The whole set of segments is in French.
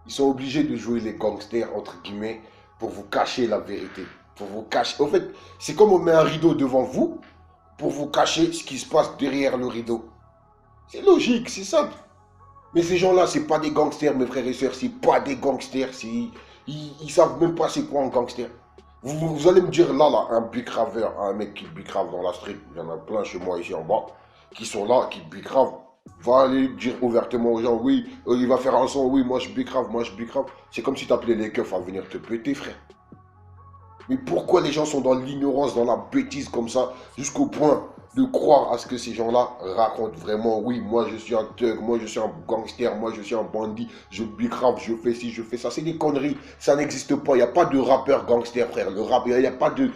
Ils sont obligés de jouer les gangsters, entre guillemets, pour vous cacher la vérité. Pour vous cacher. En fait, c'est comme on met un rideau devant vous pour vous cacher ce qui se passe derrière le rideau. C'est logique, c'est simple. Mais ces gens-là, c'est pas des gangsters, mes frères et sœurs. C'est pas des gangsters. Ils savent même pas c'est quoi un gangster. Vous allez me dire là, un bicraveur, un mec qui bicrave dans la street, il y en a plein chez moi ici en bas, qui sont là, qui bicravent, va aller dire ouvertement aux gens, oui, il va faire un son, oui, moi je bicrave, moi je bicrave. C'est comme si tu appelais les keufs à venir te péter, frère. Mais pourquoi les gens sont dans l'ignorance, dans la bêtise comme ça, jusqu'au point de croire à ce que ces gens-là racontent vraiment? Oui, moi je suis un thug, moi je suis un gangster, moi je suis un bandit, je bicrave, je fais ci, je fais ça. C'est des conneries, ça n'existe pas. Il n'y a pas de rappeur gangster, frère. Le rap, il n'y a pas de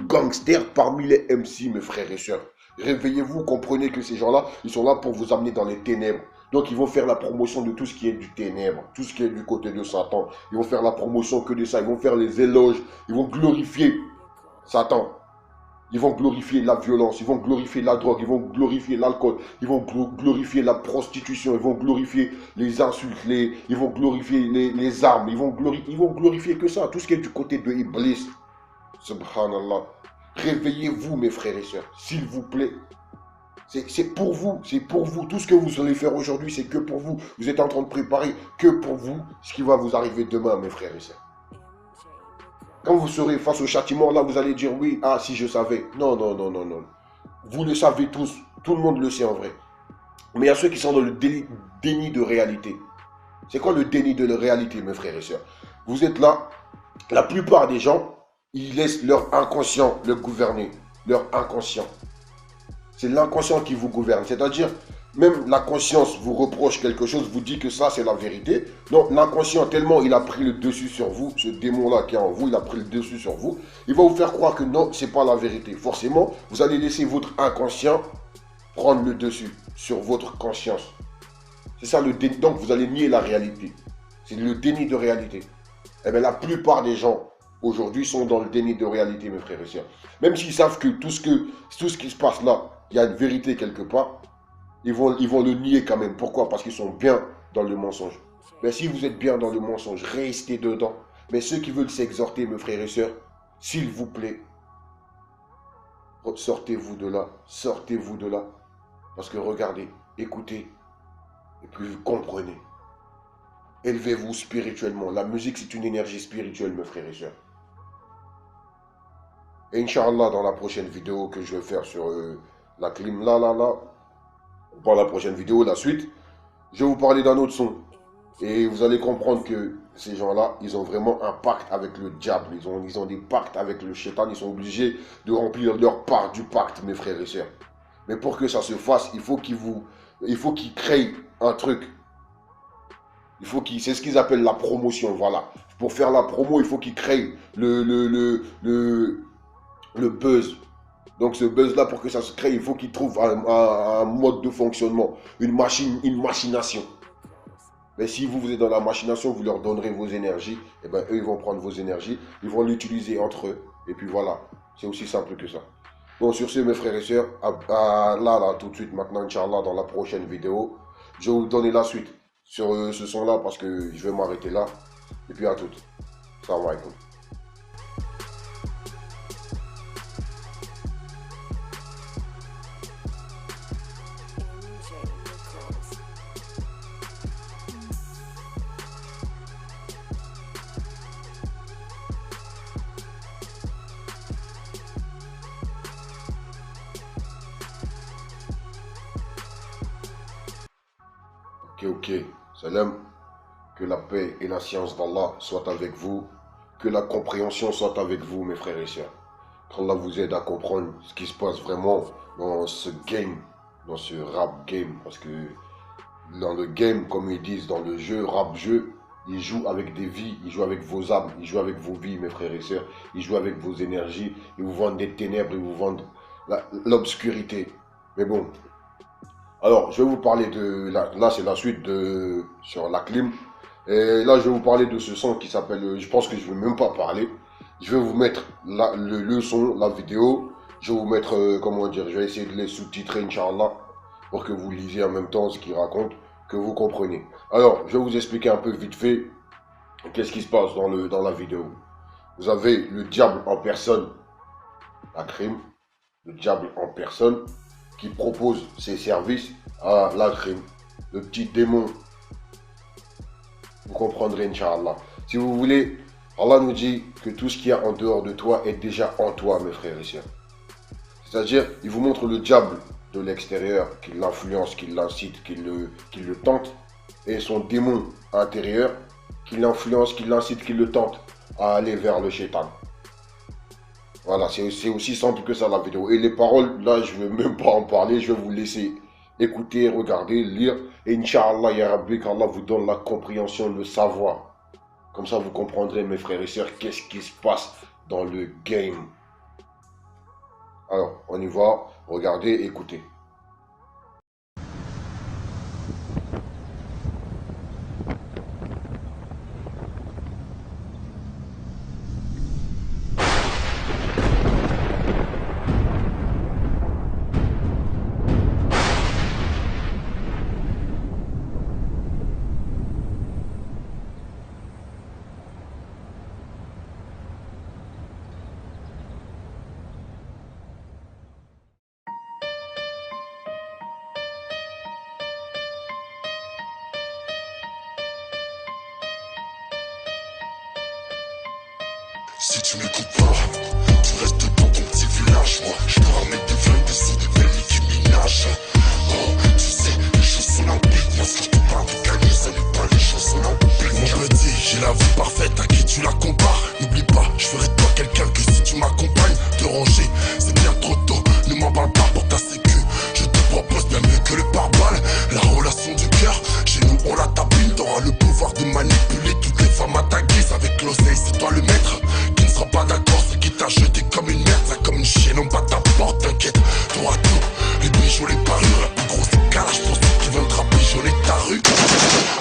gangster parmi les MC, mes frères et sœurs. Réveillez-vous, comprenez que ces gens-là, ils sont là pour vous amener dans les ténèbres. Donc ils vont faire la promotion de tout ce qui est du ténèbre, tout ce qui est du côté de Satan. Ils vont faire la promotion que de ça, ils vont faire les éloges, ils vont glorifier Satan. Ils vont glorifier la violence, ils vont glorifier la drogue, ils vont glorifier l'alcool, ils vont glorifier la prostitution, ils vont glorifier les insultes, ils vont glorifier les armes, ils vont glorifier que ça, tout ce qui est du côté de Iblis. Subhanallah. Réveillez-vous mes frères et sœurs, s'il vous plaît. C'est pour vous, c'est pour vous. Tout ce que vous allez faire aujourd'hui, c'est que pour vous. Vous êtes en train de préparer que pour vous ce qui va vous arriver demain, mes frères et sœurs. Quand vous serez face au châtiment, là, vous allez dire oui, ah, si je savais. Non, non, non, non, non. Vous le savez tous. Tout le monde le sait en vrai. Mais il y a ceux qui sont dans le déni de réalité. C'est quoi le déni de la réalité, mes frères et sœurs? Vous êtes là, la plupart des gens, ils laissent leur inconscient le gouverner. Leur inconscient. C'est l'inconscient qui vous gouverne. C'est-à-dire, même la conscience vous reproche quelque chose, vous dit que ça, c'est la vérité. Donc, l'inconscient, tellement il a pris le dessus sur vous, ce démon-là qui est en vous, il a pris le dessus sur vous, il va vous faire croire que non, c'est pas la vérité. Forcément, vous allez laisser votre inconscient prendre le dessus sur votre conscience. C'est ça le déni. Donc, vous allez nier la réalité. C'est le déni de réalité. Eh bien, la plupart des gens aujourd'hui sont dans le déni de réalité, mes frères et sœurs. Même s'ils savent que tout ce qui se passe là, il y a une vérité quelque part, ils vont le nier quand même. Pourquoi? Parce qu'ils sont bien dans le mensonge. Mais si vous êtes bien dans le mensonge, restez dedans. Mais ceux qui veulent s'exhorter, mes frères et sœurs, s'il vous plaît, sortez-vous de là. Sortez-vous de là. Parce que regardez, écoutez, et puis vous comprenez. Élevez-vous spirituellement. La musique, c'est une énergie spirituelle, mes frères et sœurs. Et Inch'Allah, dans la prochaine vidéo que je vais faire sur la clim, pour la prochaine vidéo, la suite, je vais vous parler d'un autre son. Et vous allez comprendre que ces gens-là, ils ont vraiment un pacte avec le diable. Ils ont des pactes avec le shaitan. Ils sont obligés de remplir leur part du pacte, mes frères et sœurs. Mais pour que ça se fasse, il faut qu'ils créent un truc. C'est ce qu'ils appellent la promotion, voilà. Pour faire la promo, il faut qu'ils créent le buzz. Donc ce buzz-là, pour que ça se crée, il faut qu'ils trouvent un mode de fonctionnement, une machination. Mais si vous êtes dans la machination, vous leur donnerez vos énergies, et bien eux, ils vont prendre vos énergies, ils vont l'utiliser entre eux, et puis voilà. C'est aussi simple que ça. Bon, sur ce, mes frères et sœurs, tout de suite, maintenant, Inch'Allah, dans la prochaine vidéo, je vais vous donner la suite sur ce son-là, parce que je vais m'arrêter là. Et puis à toutes. Salam alaikum. Ok. Salam. Que la paix et la science d'Allah soient avec vous. Que la compréhension soit avec vous, mes frères et sœurs. Qu'Allah vous aide à comprendre ce qui se passe vraiment dans ce game, dans ce rap game. Parce que dans le game, comme ils disent, dans le jeu, rap-jeu, ils jouent avec des vies, ils jouent avec vos âmes, ils jouent avec vos vies, mes frères et sœurs. Ils jouent avec vos énergies, ils vous vendent des ténèbres, ils vous vendent l'obscurité. Mais bon, alors, je vais vous parler de... Là, c'est la suite sur la clim. Et là, je vais vous parler de ce son qui s'appelle... Je pense que je ne vais même pas parler. Je vais vous mettre le son, la vidéo. Je vais vous mettre, comment dire, je vais essayer de les sous-titrer, Inch'Allah, pour que vous lisiez en même temps ce qu'il raconte. que vous compreniez. Alors, je vais vous expliquer un peu vite fait qu'est-ce qui se passe dans la vidéo. Vous avez le diable en personne, la crime, le diable en personne qui propose ses services à la crime, le petit démon. Vous comprendrez, Inch'Allah. Si vous voulez, Allah nous dit que tout ce qu'il y a en dehors de toi est déjà en toi, mes frères et sœurs. C'est-à-dire, il vous montre le diable de l'extérieur, qui l'influence, qui l'incite, qui le tente, et son démon intérieur, qui l'influence, qui l'incite, qui le tente à aller vers le shaitan. Voilà, c'est aussi simple que ça la vidéo. Et les paroles, là, je ne vais même pas en parler, je vais vous laisser écouter, regarder, lire. Et Inch'Allah, Ya Rabbi, qu'Allah vous donne la compréhension, le savoir. Comme ça, vous comprendrez, mes frères et sœurs, qu'est-ce qui se passe dans le game. Alors, on y va, regardez, écoutez. Si tu m'écoutes pas, tu restes dans ton petit village. Moi, je te ramène des flingues, des sous, des belles Nicki Minaj. Oh, tu sais, les choses sont limpides. Moi, si je te parle de gagner, ça n'est pas les choses sont limpides. Mon petit, j'ai la vie parfaite, à qui tu la compares? N'oublie pas, je ferai de toi quelqu'un que si tu m'accompagnes, te ranger, c'est bien trop tôt. Ne m'emballe pas pour ta sécu. Je te propose bien mieux que le pare-balles. La relation du cœur, chez nous on la tapine. T'auras le pouvoir de manipuler toutes les femmes à ta guise. Avec l'oseille, c'est toi le maître. Sera pas d'accord, c'est qui t'a jeté comme une merde, ça comme une chienne, on bat ta porte, t'inquiète, t'auras tout, les bijoux, les parures, la plus grosse calage pour ceux qui veulent te rabigeonner ta rue.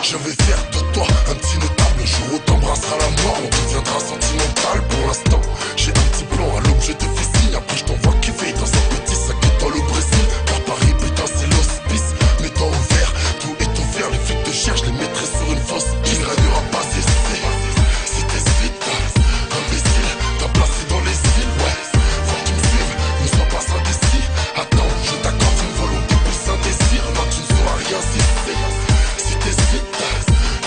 Je vais faire de toi un petit notable, le jour où t'embrasseras la mort, on deviendra sentimental. Pour l'instant, j'ai un petit plan à l'aube, je te fais signe, après je t'envoie kiffer dans un petit sac étoile au Brésil. Par Paris, putain, c'est l'hospice, mets-toi au vert, tout est ouvert, les flics te cherchent, les mettrai sur une fosse, qui ne régnera pas cesser. Si t'hésites, placé dans les îles, ouais, faut que tu me suives, ne sois pas indécis. Attends, je t'accorde une volonté plus un désir. Non, tu ne sauras rien si c'est. Si t'hésites,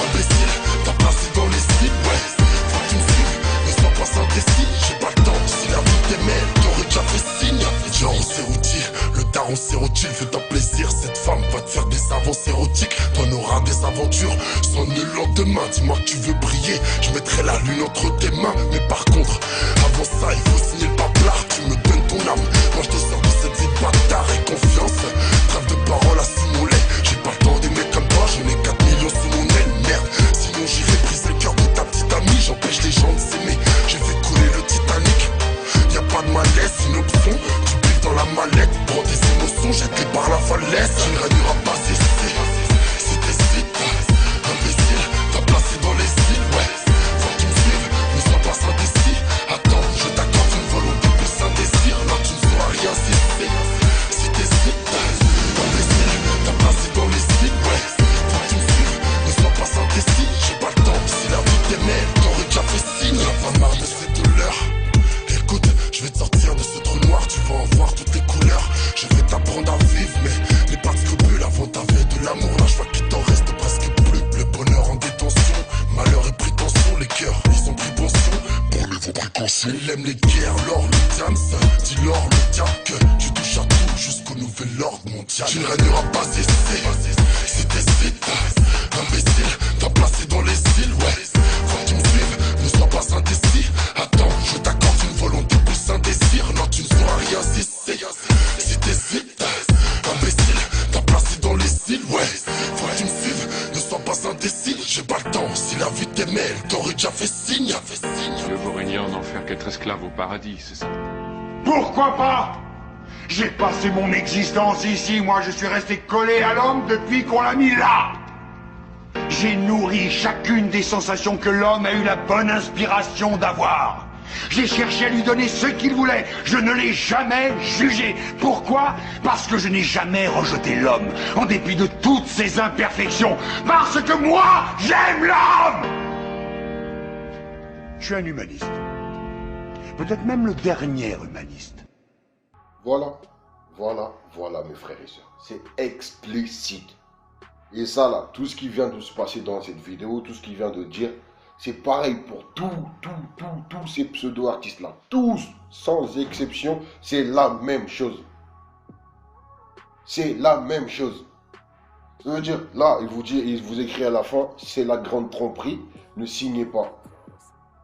imbécile, t'as placé dans les îles, ouais, faut que tu me suives, ne sois pas indécis. J'ai pas le temps, si la vie t'aimait, t'aurais déjà fait signe. Genre on s'est rôti, le daron s'est rôti, fais-toi plaisir, cette femme va te faire des avances érotiques. T'en auras des aventures, sans le lendemain. Dis-moi que tu veux briller, je mettrai la lune entre tes mains. Mais par contre, avant ça, il faut signer le paplard. Tu me donnes ton âme, moi je te sors de cette vie de bâtard et confiance. Trêve de parole à Simonet, j'ai pas le temps d'aimer comme toi, j'en ai 4 millions sous mon aile, merde. Sinon j'irai briser le cœur de ta petite amie, j'empêche les gens de s'aimer. J'ai fait couler le Titanic, y'a pas de malaise, une option, tu piques dans la mallette, prends des émotions, jette-les par la falaise. Tu ne régneras pas cesser. Si t'hésites, imbécile, t'as placé dans les îles, ouais, faut que tu me suives, ne sois pas indécis. Attends, je t'accorde une volonté plus un désir. Non, tu ne sauras rien si c'est. Si t'hésites, imbécile, t'as placé dans les îles, ouais, faut que tu me suives, ne sois pas indécis. J'ai pas le temps, si la vie t'aimait, t'aurais déjà fait signe. J'en ai marre de ces douleurs. Écoute, je vais te sortir de ce trou noir, tu vas en voir toutes les couleurs. Je vais t'apprendre à vivre, mais n'aie pas de scrupules. Avant t'avais de l'amour, là je vois qu'il t'en reste presque plus. Le bonheur en détention, malheur et prétention. Les cœurs, ils ont pris pension, prenez vos précautions. Il aime les guerres, l'or, le diams. Dis-leur le diable que tu touches à tout jusqu'au nouvel ordre mondial. Tu ne régneras pas cesser. Si t'hésites, imbécile, t'as placé dans les îles, ouais, faut que tu me suives, ne sois pas indécis. Attends, je t'accorde une volonté plus un désir. Non, tu ne sauras rien si c'est. Si t'hésites, imbécile, t'as placé dans les îles, ouais, faut que tu me suives, ne sois pas indécis. J'ai pas le temps, si la vie t'aimait, elle t'aurait déjà fait signe. Le vous régnez en enfer qu'être esclave au paradis, c'est ça? Pourquoi pas? J'ai passé mon existence ici, moi je suis resté collé à l'homme depuis qu'on l'a mis là. J'ai nourri chacune des sensations que l'homme a eu la bonne inspiration d'avoir. J'ai cherché à lui donner ce qu'il voulait. Je ne l'ai jamais jugé. Pourquoi? Parce que je n'ai jamais rejeté l'homme, en dépit de toutes ses imperfections. Parce que moi, j'aime l'homme! Je suis un humaniste. Peut-être même le dernier humaniste. Voilà, mes frères et sœurs. C'est explicite. Et ça là, tout ce qui vient de se passer dans cette vidéo, tout ce qu'il vient de dire, c'est pareil pour tous ces pseudo-artistes là. Tous, sans exception, c'est la même chose. C'est la même chose. Ça veut dire, là, il vous écrit à la fin, c'est la grande tromperie, ne signez pas.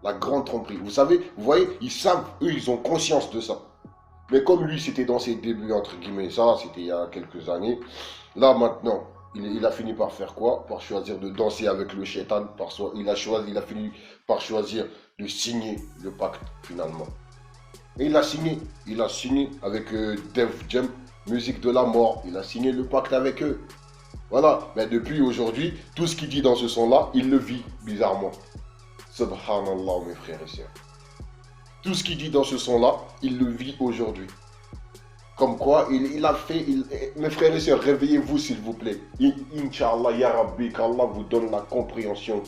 La grande tromperie. Vous savez, vous voyez, ils savent, eux, ils ont conscience de ça. Mais comme lui, c'était dans ses débuts, entre guillemets, ça, c'était il y a quelques années. Là, maintenant, il a fini par faire quoi? Par choisir de danser avec le shaitan. Il a fini par choisir de signer le pacte, finalement. Et il a signé avec Def Jam, musique de la mort. Il a signé le pacte avec eux. Voilà. Mais depuis aujourd'hui, tout ce qu'il dit dans ce son-là, il le vit, bizarrement. Subhanallah, mes frères et sœurs. Tout ce qu'il dit dans ce son-là, il le vit aujourd'hui. Comme quoi, il a fait... mes frères et sœurs, réveillez-vous s'il vous plaît. Inch'Allah, Ya Rabbi, qu'Allah vous donne la compréhension.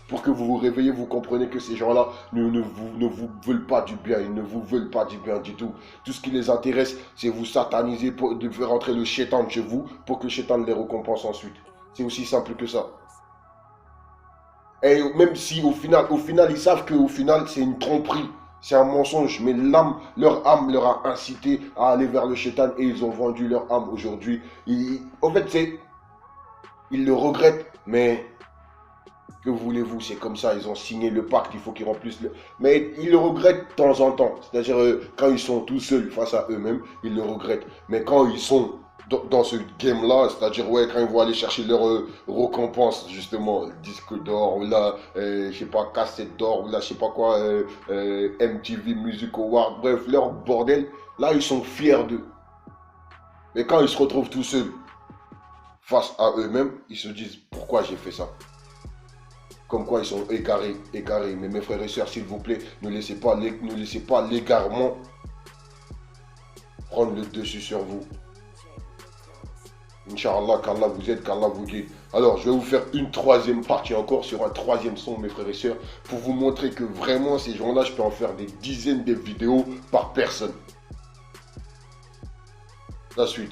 Pour que vous vous réveillez, vous comprenez que ces gens-là ne vous veulent pas du bien. Ils ne vous veulent pas du bien du tout. Tout ce qui les intéresse, c'est vous sataniser, de faire entrer le shaitan chez vous, pour que le shaitan les récompense ensuite. C'est aussi simple que ça. Et même si au final, ils savent qu'au final, c'est une tromperie. C'est un mensonge, mais leur âme leur a incité à aller vers le shaitan et ils ont vendu leur âme aujourd'hui. En fait, ils le regrettent, mais que voulez-vous, c'est comme ça, ils ont signé le pacte, il faut qu'ils remplissent le... Mais ils le regrettent de temps en temps, c'est-à-dire quand ils sont tout seuls face à eux-mêmes, ils le regrettent. Mais quand ils sont dans ce game-là, c'est-à-dire ouais, quand ils vont aller chercher leur récompense, justement, disque d'or, ou là, je sais pas, cassette d'or, ou là, je sais pas quoi, MTV Music Award, bref, leur bordel, là, ils sont fiers d'eux. Mais quand ils se retrouvent tout seuls, face à eux-mêmes, ils se disent, pourquoi j'ai fait ça? Comme quoi ils sont égarés. Mais mes frères et sœurs, s'il vous plaît, ne laissez pas l'égarement prendre le dessus sur vous. Inch'Allah, qu'Allah vous aide, qu'Allah vous guide. Alors, je vais vous faire une troisième partie encore sur un troisième son, mes frères et sœurs, pour vous montrer que vraiment, ces gens-là, je peux en faire des dizaines de vidéos par personne. La suite.